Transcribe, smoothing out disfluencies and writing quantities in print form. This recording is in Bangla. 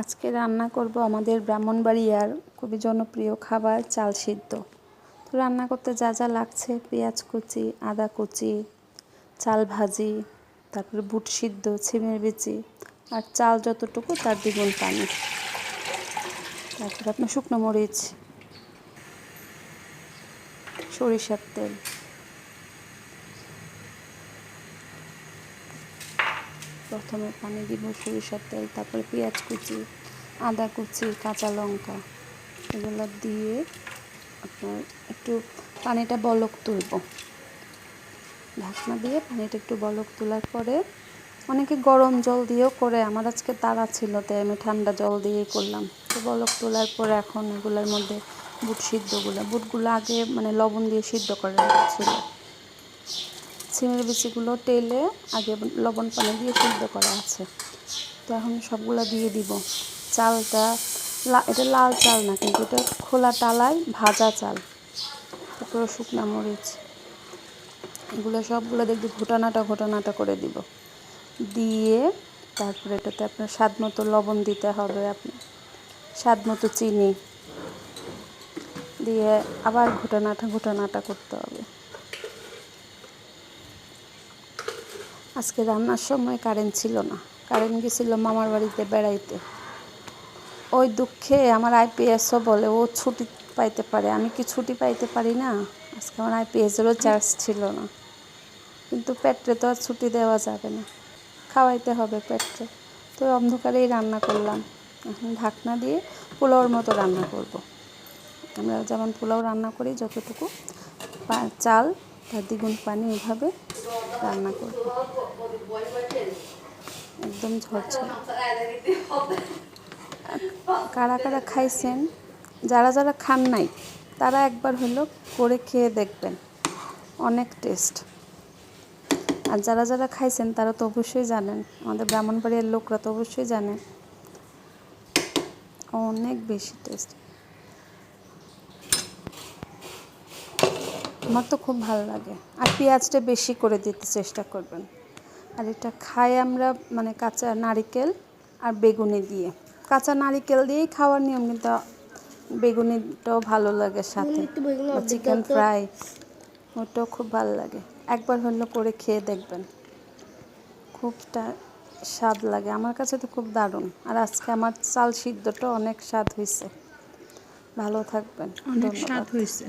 আজকে রান্না করব আমাদের ব্রাহ্মণবাড়িয়ার খুবই জনপ্রিয় খাবার চাল সিদ্ধ। তো রান্না করতে যা যা লাগছে পেঁয়াজ কুচি, আদা কুচি, চাল ভাজি, তারপরে বুট সিদ্ধ, ছিমের বিচি আর চাল যতটুকু তার দ্বিগুণ পানি, তারপরে আপনার শুকনো মরিচ, সরিষার তেল, প্রথমে পানি দিব সরিষার তেল, তারপরে পেঁয়াজ কুচি, আদা কুচি, কাঁচা লঙ্কা এগুলো দিয়ে আপনার একটু পানিটা বলক তুলব। ঢাকনা দিয়ে পানিটা একটু বলক তোলার পরে অনেকে গরম জল দিয়েও করে, আমার আজকে তাড়া ছিল তাই আমি ঠান্ডা জল দিয়েই করলাম। তো বলক তোলার পরে এখন এগুলোর মধ্যে বুটগুলো আগে লবণ দিয়ে সিদ্ধ করে ছিল, ছিমের বিচিগুলো তেলে আগে লবণ পানি দিয়ে সিদ্ধ করা আছে। তো এখন সবগুলো দিয়ে দিব। চালটা এটা লাল চাল না, কিন্তু এটা খোলা টালায় ভাজা চাল। তারপরে শুকনা মরিচ এগুলো সবগুলো দেখবি ঘোটানাটা করে দিব। দিয়ে তারপরে এটাতে আপনার স্বাদ মতো লবণ দিতে হবে, আপনি স্বাদ মতো চিনি দিয়ে আবার ঘোটানাটা করতে হবে। আজকে রান্নার সময় কারেন্ট ছিল না, কারেন্ট গেছিল মামার বাড়িতে বেড়াইতে। ওই দুঃখে আমার আইপিএসও বলে ও ছুটি পাইতে পারে, আমি কি ছুটি পাইতে পারি না? আজকে আমার আইপিএসেরও চার্জ ছিল না, কিন্তু পেটরে তো আর ছুটি দেওয়া যাবে না, খাওয়াইতে হবে পেটরে। তো অন্ধকারেই রান্না করলাম। এখন ঢাকনা দিয়ে পোলাওর মতো রান্না করব। আমরা যেমন পোলাও রান্না করি, যতটুকু চাল তার দ্বিগুণ পানি, এভাবে রান্না করব, একদম ঝরঝরে। কারা কারা খাইছেন, যারা যারা খান নাই তারা একবার হলো করে খেয়ে দেখবেন, অনেক টেস্ট। আর যারা যারা খাইছেন তারা তো অবশ্যই জানেন, আমাদের ব্রাহ্মণবাড়িয়ার লোকরা তো অবশ্যই জানে অনেক বেশি টেস্ট। আমার তো খুব ভালো লাগে। আর পেঁয়াজটা বেশি করে দিতে চেষ্টা করবেন। আর এটা খাই আমরা কাঁচা নারিকেল আর বেগুনি দিয়ে, কাঁচা নারিকেল দিয়েই খাওয়ার নিয়ম, কিন্তু বেগুনিটাও ভালো লাগে সাথে, চিকেন ফ্রাই ওটাও খুব ভালো লাগে। একবার হলো করে খেয়ে দেখবেন, খুবটা স্বাদ লাগে, আমার কাছে তো খুব দারুণ। আর আজকে আমার চাল সিদ্ধটা অনেক স্বাদ হয়েছে। ভালো থাকবেন, অনেক স্বাদ হয়েছে।